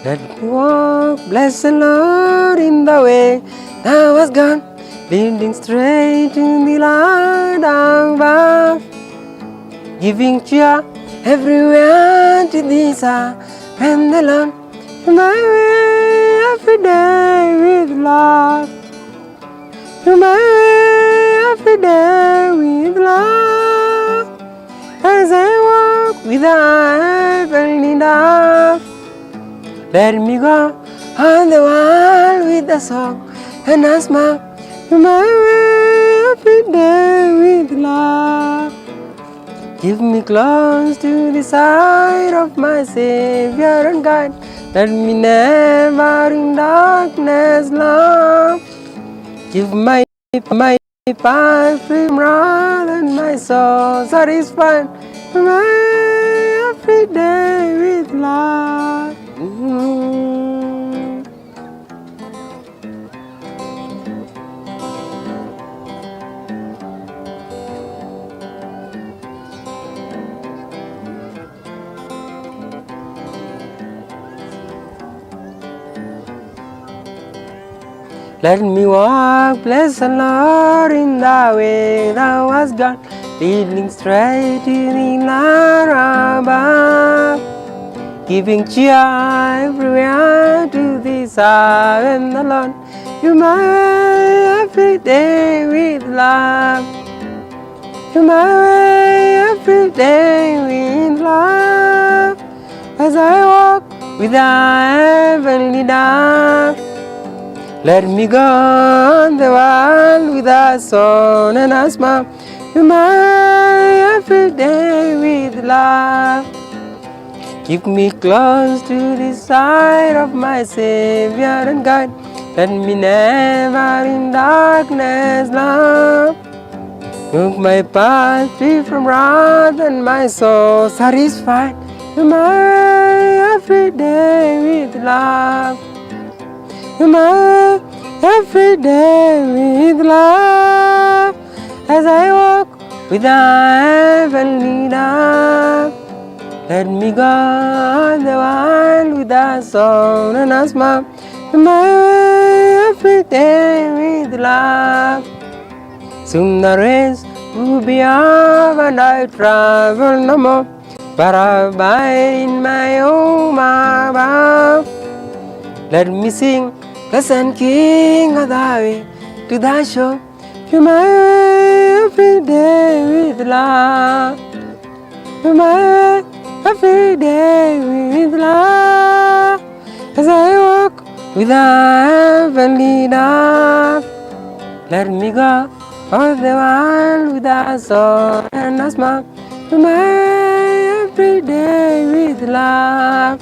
Let me walk, bless the Lord, in the way that was gone, leading straight to the light above, giving cheer everywhere to this and the Lord, my way every day with love, my way every day with love, as I walk with heaven enough. Let me go on the world with a song and a smile, my way every day with love. Give me close to the side of my Savior and God. Let me never in darkness love. Give my path from wrath and my soul satisfied, my every day with love. Let me walk, bless the Lord, in the way that was gone, leading straight to the light above, giving cheer everywhere to the side and the Lord. You my way every day with love. You my way every day with love. As I walk with the heavenly dove. Let me go on the world with a song and a smile. You my way every day with love. Keep me close to the side of my Savior and God. Let me never in darkness love. Took my path free from wrath and my soul satisfied. You my way every day with love. You my way every day with love. As I walk with the heavenly love. Let me go on the world with a song and a smile. My way every day with love. Soon the race will be off and I travel no more, but I abide in my home above. Let me sing, blessed King of thy way to thy shore. To my way every day with love. To my way every day with love. As I walk with thy heavenly love. Let me go all the while with a song and a smile. To my way every day with love.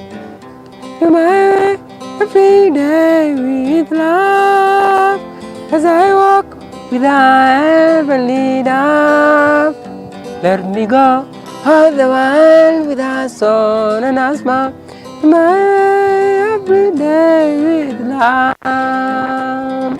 To my way every day with love. As I walk with a heavenly love. Let me go all the while with a song and a smile. To my way every day with love.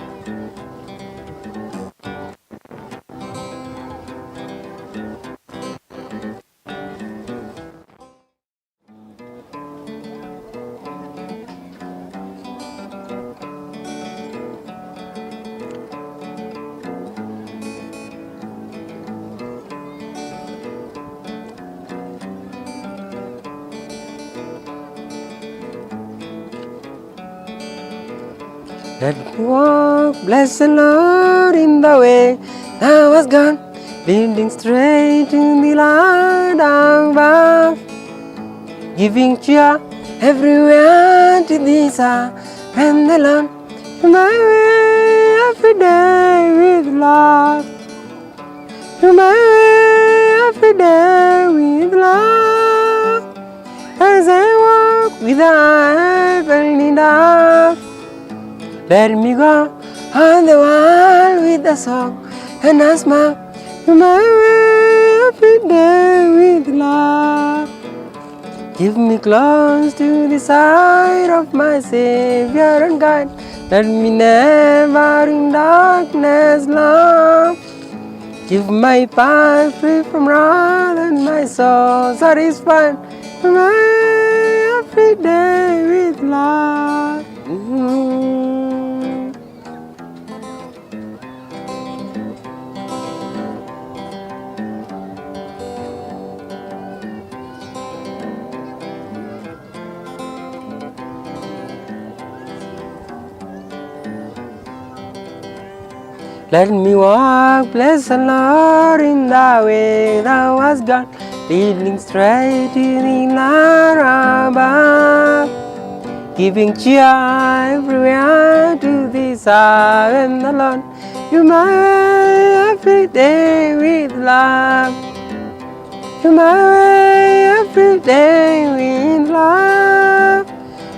Let me walk, bless the Lord, in the way that was gone, leading straight to the light above, giving cheer everywhere to this and the Lord. My way every day with love. My way every day with love. As I walk with heavenly love. Let me go on the world with a song and a smile. My way every day with love. Give me close to the side of my Savior and God. Let me never in darkness love. Give my path free from wrath and my soul satisfied. My every day with love. Let me walk, blessed Lord, in the way thou hast gone, leading straight to the land above, giving cheer everywhere to the side and the Lord. You my way every day with love. You my way every day with love.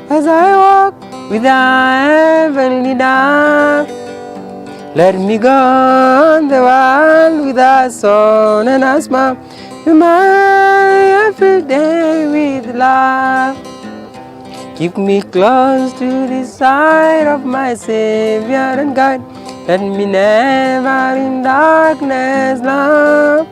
As I walk with thy heavenly dove, let me go on the world with a song and a smile. You my way every day with love. Keep me close to the side of my Savior and God. Let me never in darkness love.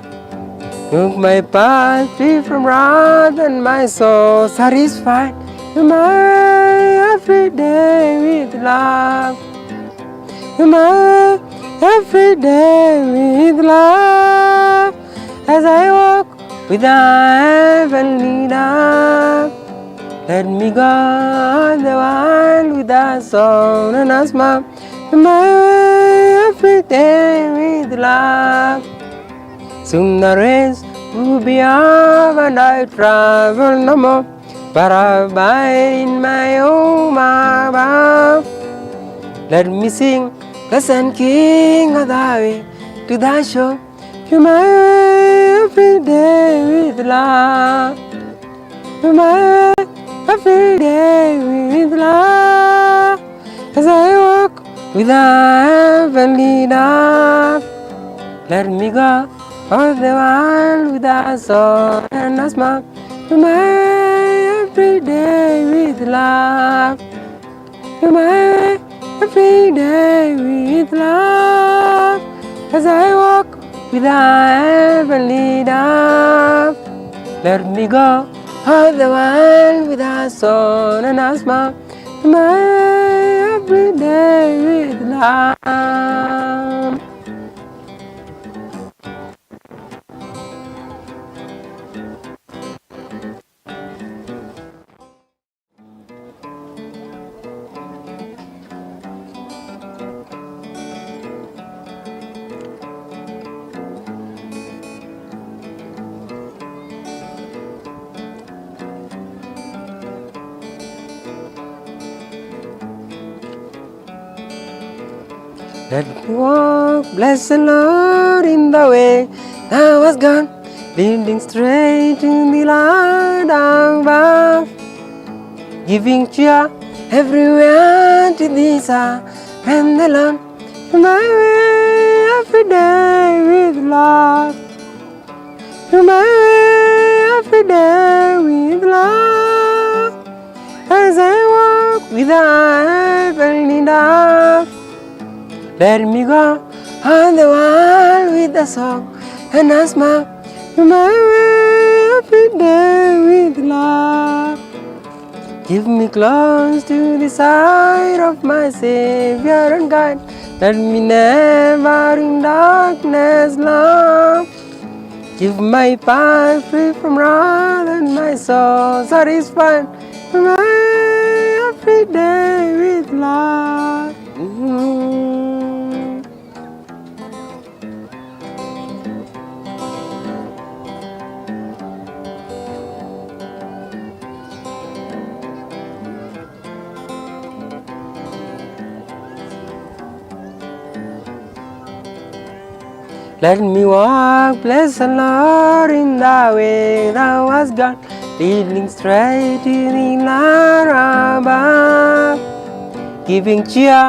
Look my path free from wrath and my soul satisfied. You my way every day with love. You my way every day with love. As I walk with thy heavenly love, let me go on the world with a song and a smile. You my way every day with love. Soon the rains will be off and I travel no more, but I abide in my home above. Let me sing, blessed King of thy way to thy shore. You my way every day with love. You my way every day with love. As I walk with thy heavenly love, let me go all the while with a song and a smile. You my way every day with love. You my way every day with love. As I walk with thy heavenly love, let me go all the while with a song and a smile. You my way every day with love. Let me walk, bless the Lord, in the way thou hast gone, leading straight to the light above, giving cheer everywhere to thee, sir, and the Lord. My way every day with love. My way every day with love. As I walk with thy heavenly love, let me go on the world with a song and a smile. My way every day with love. Keep me close to the side of my Savior and God. Let me never in darkness love. Keep my path free from wrath and my soul satisfied. My way every day with love. Let me walk, blessed Lord, in the way thou hast gone, leading straight to the land above, giving cheer